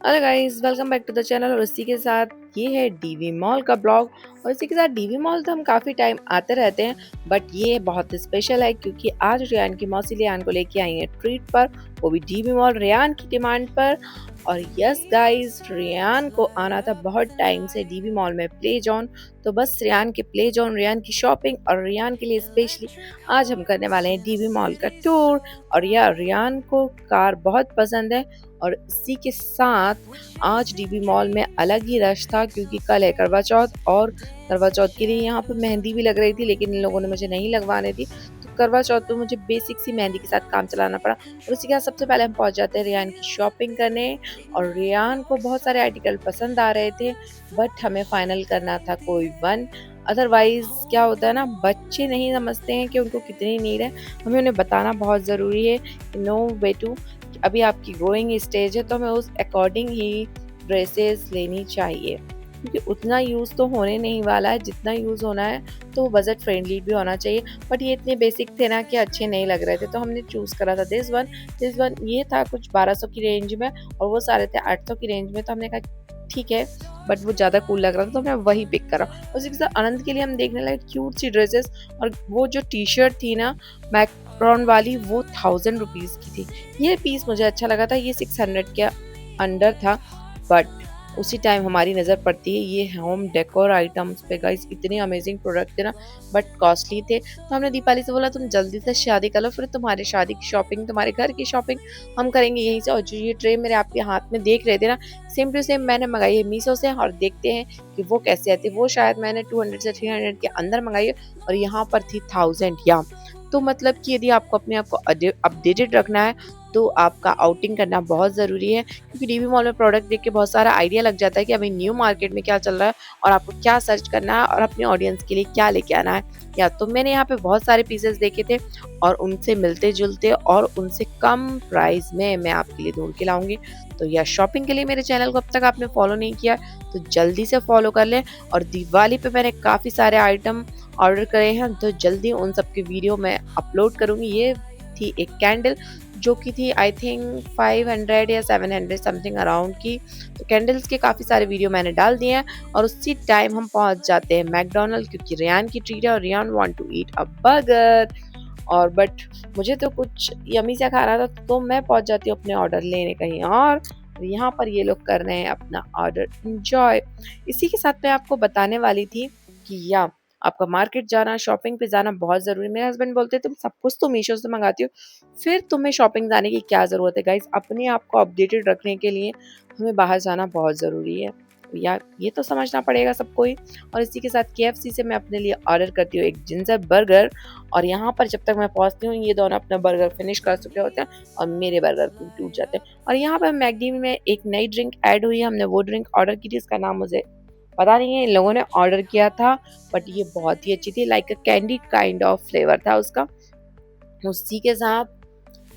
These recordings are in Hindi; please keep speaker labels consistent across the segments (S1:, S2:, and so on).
S1: Hello guys, welcome back to the channel. और इसी के साथ ये है डीवी मॉल का ब्लॉग। और इसी के साथ डीवी मॉल तो हम काफ़ी टाइम आते रहते हैं, बट ये बहुत स्पेशल है क्योंकि आज रेयान की मौसी रेयान को लेके आई है ट्रीट पर, वो भी डीवी मॉल रेयान की डिमांड पर। और यस गाइस, रेयान को आना था बहुत टाइम से डीवी मॉल में प्ले जोन। तो बस रेयान के प्ले जोन, रेयान की शॉपिंग और रेयान के लिए स्पेशली आज हम करने वाले हैं डीवी मॉल का टूर। और यार, रेयान को कार बहुत पसंद है। और इसी के साथ आज डीबी मॉल में अलग ही रश था क्योंकि कल है करवा चौथ, और करवा चौथ के लिए यहाँ पे मेहंदी भी लग रही थी, लेकिन इन लोगों ने मुझे नहीं लगवाने दी। तो करवा चौथ तो मुझे बेसिक सी मेहंदी के साथ काम चलाना पड़ा। और उसी के साथ सबसे पहले हम पहुंच जाते हैं रेयान की शॉपिंग करने। और रेयान को बहुत सारे आर्टिकल पसंद आ रहे थे, बट हमें फाइनल करना था कोई वन। अदरवाइज क्या होता है ना, बच्चे नहीं समझते हैं कि उनको कितनी नीड है। हमें उन्हें बताना बहुत ज़रूरी है। नो बेटू, अभी आपकी ग्रोइंग स्टेज है तो हमें उस अकॉर्डिंग ही ड्रेसेस लेनी चाहिए, क्योंकि उतना यूज़ तो होने नहीं वाला है। जितना यूज़ होना है तो वो बजट फ्रेंडली भी होना चाहिए। बट ये इतने बेसिक थे ना कि अच्छे नहीं लग रहे थे, तो हमने चूज़ करा था दिस वन। ये था कुछ 1200 की रेंज में, और वो सारे थे 800 की रेंज में। तो हमने कहा ठीक है, बट वो ज़्यादा कूल लग रहा था तो मैं वही पिक करा। उसी के साथ आनंद के लिए हम देखने लगे क्यूट सी ड्रेसेस। और वो जो टी शर्ट थी ना, मैक्रॉन वाली, वो 1000 रुपीज़ की थी। ये पीस मुझे अच्छा लगा था, ये 600 के अंडर था। बट उसी टाइम हमारी नज़र पड़ती है ये होम डेकोर आइटम्स पे। गाइस, इतने अमेजिंग प्रोडक्ट थे ना, बट कॉस्टली थे। तो हमने दीपाली से बोला तुम जल्दी से शादी कर लो, फिर तुम्हारे शादी की शॉपिंग, तुम्हारे घर की शॉपिंग हम करेंगे यहीं से। और जो ये ट्रे मेरे आपके हाथ में देख रहे थे ना, सेम टू सेम मैंने मंगाई है मीशो से। और देखते हैं कि वो कैसे आती है। वो शायद मैंने 200 से 300 के अंदर मंगाई है, और यहाँ पर थी 1000 या। तो मतलब कि यदि आपको अपने आप को अपडेटेड रखना है तो आपका आउटिंग करना बहुत ज़रूरी है, क्योंकि डीवी मॉल में प्रोडक्ट देख के बहुत सारा आइडिया लग जाता है कि अभी न्यू मार्केट में क्या चल रहा है, और आपको क्या सर्च करना है और अपने ऑडियंस के लिए क्या लेके आना है। या तो मैंने यहाँ पे बहुत सारे पीसेस देखे थे, और उनसे मिलते जुलते और उनसे कम प्राइस में मैं आपके लिए ढूंढ के लाऊंगी। तो या शॉपिंग के लिए मेरे चैनल को अब तक आपने फॉलो नहीं किया तो जल्दी से फॉलो कर लें। और दिवाली पे मैंने काफ़ी सारे आइटम ऑर्डर करे हैं, तो जल्दी उन सब की वीडियो मैं अपलोड करूँगी। ये थी एक कैंडल जो कि थी आई थिंक 500 या 700 समथिंग अराउंड की। तो कैंडल्स के काफ़ी सारे वीडियो मैंने डाल दिए हैं। और उसी टाइम हम पहुंच जाते हैं मैकडोनल्ड, क्योंकि रेयान की ट्रीट है और Rayan want to eat a burger. और बट मुझे तो कुछ यमी सा खाना था, तो मैं पहुंच जाती हूँ अपने ऑर्डर लेने कहीं और यहाँ पर ये लोग कर रहे हैं अपना ऑर्डर इंजॉय। इसी के साथ मैं आपको बताने वाली थी कि या आपका मार्केट जाना, शॉपिंग पे जाना बहुत ज़रूरी है। मेरे हस्बैंड बोलते हैं तुम सब कुछ तो मीशो से मंगाती हो, फिर तुम्हें शॉपिंग जाने की क्या ज़रूरत है। गाइस, अपने आप को अपडेटेड रखने के लिए हमें बाहर जाना बहुत ज़रूरी है। या ये तो समझना पड़ेगा सबको ही। और इसी के साथ KFC से मैं अपने लिए ऑर्डर करती हूँ एक जिंजर बर्गर। और यहाँ पर जब तक मैं पहुँचती हूँ ये दोनों अपना बर्गर फिनिश कर चुके होते हैं, और मेरे बर्गर टूट जाते हैं। और यहाँ पर मैकडी में एक नई ड्रिंक ऐड हुई है, हमने वो ड्रिंक ऑर्डर की थी, इसका नाम मुझे पता नहीं है, इन लोगों ने ऑर्डर किया था। बट ये बहुत ही अच्छी थी, like a candy kind of flavour था उसका। उसी के साथ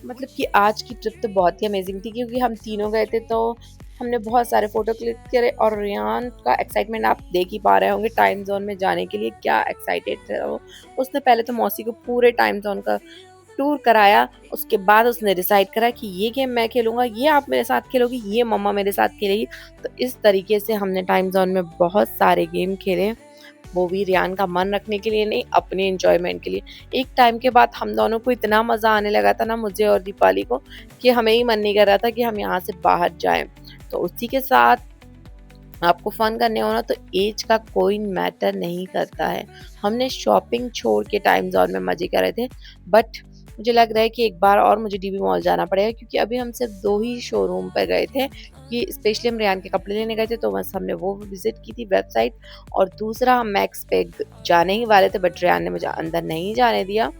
S1: मतलब कि आज की ट्रिप तो बहुत ही अमेजिंग थी, क्योंकि हम तीनों गए थे, तो हमने बहुत सारे फोटो क्लिक करे। और रेयान का एक्साइटमेंट आप देख ही पा रहे होंगे टाइम जोन में जाने के लिए, क्या एक्साइटेड था वो। उसने पहले तो मौसी को पूरे टाइम जोन का टूर कराया, उसके बाद उसने डिसाइड करा कि ये गेम मैं खेलूंगा, ये आप मेरे साथ खेलोगी, ये मम्मा मेरे साथ खेलेगी। तो इस तरीके से हमने टाइम जोन में बहुत सारे गेम खेले, वो भी रियान का मन रखने के लिए नहीं, अपने एंजॉयमेंट के लिए। एक टाइम के बाद हम दोनों को इतना मज़ा आने लगा था ना, मुझे और दीपाली को, कि हमें ही मन नहीं कर रहा था कि हम यहाँ से बाहर जाएं। तो उसी के साथ आपको फन करने हो ना, तो एज का कोई मैटर नहीं करता है। हमने शॉपिंग छोड़ के टाइम जोन में मजे कर रहे थे। बट मुझे लग रहा है कि एक बार और मुझे डीबी मॉल जाना पड़ेगा, क्योंकि अभी हम सिर्फ 2 ही शोरूम पर गए थे। कि स्पेशली हम रेयान के कपड़े लेने गए थे, तो बस हमने वो विजिट की थी वेबसाइट। और दूसरा हम मैक्स पे जाने ही वाले थे, बट रेयान ने मुझे अंदर नहीं जाने दिया,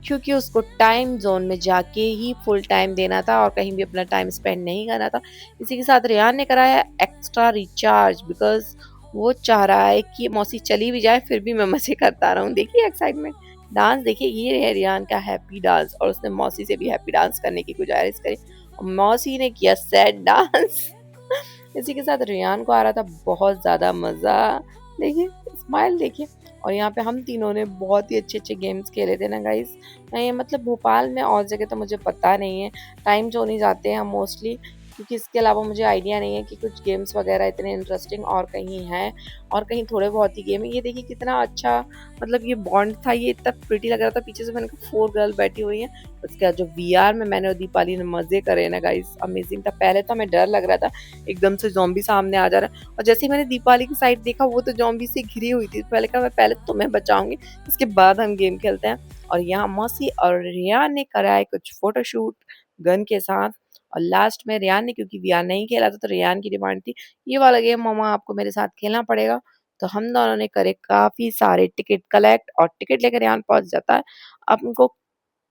S1: क्योंकि उसको टाइम जोन में जाके ही फुल टाइम देना था और कहीं भी अपना टाइम स्पेंड नहीं करना था। इसी के साथ रेयान ने कराया एक्स्ट्रा रिचार्ज, बिकॉज वो चाह रहा है कि मौसी चली भी जाए फिर भी मैं मजे करता रहूं। देखिए एक्साइटमेंट, डांस देखिए, ये है रेयान का हैप्पी डांस। और उसने मौसी से भी हैप्पी डांस करने की गुजारिश करी, और मौसी ने किया सैड डांस। इसी के साथ रेयान को आ रहा था बहुत ज़्यादा मज़ा। देखिए स्माइल देखिए। और यहाँ पे हम तीनों ने बहुत ही अच्छे अच्छे गेम्स खेले थे ना गाइस। नहीं मतलब भोपाल में और जगह तो मुझे पता नहीं है, टाइम जोन ही जाते हैं हम मोस्टली। क्योंकि इसके अलावा मुझे आइडिया नहीं है कि कुछ गेम्स वगैरह इतने इंटरेस्टिंग और कहीं हैं, और कहीं थोड़े बहुत ही गेम है। ये देखिए कितना अच्छा, मतलब ये बॉन्ड था, ये इतना प्रिटी लग रहा था। पीछे से मैंने कहा 4 गर्ल बैठी हुई हैं। उसके बाद जो वीआर में मैंने और दीपाली ने मज़े करे ना गाइस, अमेजिंग था। पहले तो हमें डर लग रहा था, एकदम से ज़ॉम्बी सामने आ जा रहा है, और जैसे ही मैंने दीपाली की साइड देखा वो तो ज़ॉम्बी से घिरी हुई थी। पहले कहा मैं पहले तुम्हें बचाऊँगी, इसके बाद हम गेम खेलते हैं। और यहाँ मौसी और रियान ने कराए कुछ फोटोशूट गन के साथ, और लास्ट में रियान ने, क्योंकि रियान नहीं खेला था तो रियान की डिमांड थी ये वाला गेम मम्मा आपको मेरे साथ खेलना पड़ेगा। तो हम दोनों ने करे काफ़ी सारे टिकट कलेक्ट, और टिकट लेकर रियान पहुँच जाता है अब उनको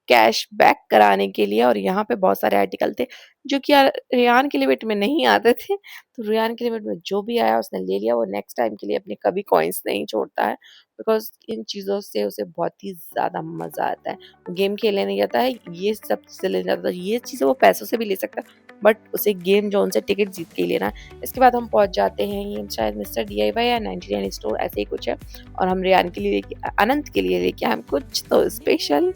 S1: कैश बैक कराने के लिए। और यहाँ पे बहुत सारे आर्टिकल थे जो कि रेहान की लिमिट में नहीं आते थे, तो रेहान की लिमिट में जो भी आया उसने ले लिया। वो नेक्स्ट टाइम के लिए अपने कभी कॉइन्स नहीं छोड़ता है, बिकॉज इन चीज़ों से उसे बहुत ही ज़्यादा मज़ा आता है। वो गेम खेलने नहीं जाता है, ये सब चीज़ें ले जाता है। ये चीज़ें वो पैसों से भी ले सकता है, बट उसे गेम जोन से टिकट जीत के ही लेना है। इसके बाद हम पहुँच जाते हैं, ये शायद मिस्टर DIY या 99 स्टोर ऐसे ही कुछ है, और हम रेहान के लिए लेके, अनंत के लिए लेके आए हम कुछ तो स्पेशल।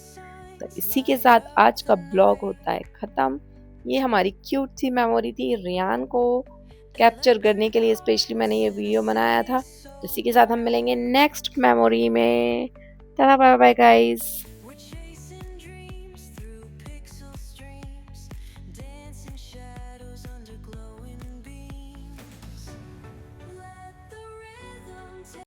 S1: तो इसी के साथ आज का ब्लॉग होता है ख़त्म। ये हमारी क्यूट सी मेमोरी थी, रियान को कैप्चर करने के लिए स्पेशली मैंने ये वीडियो बनाया था। तो इसी के साथ हम मिलेंगे नेक्स्ट मेमोरी में। Tata bye bye guys.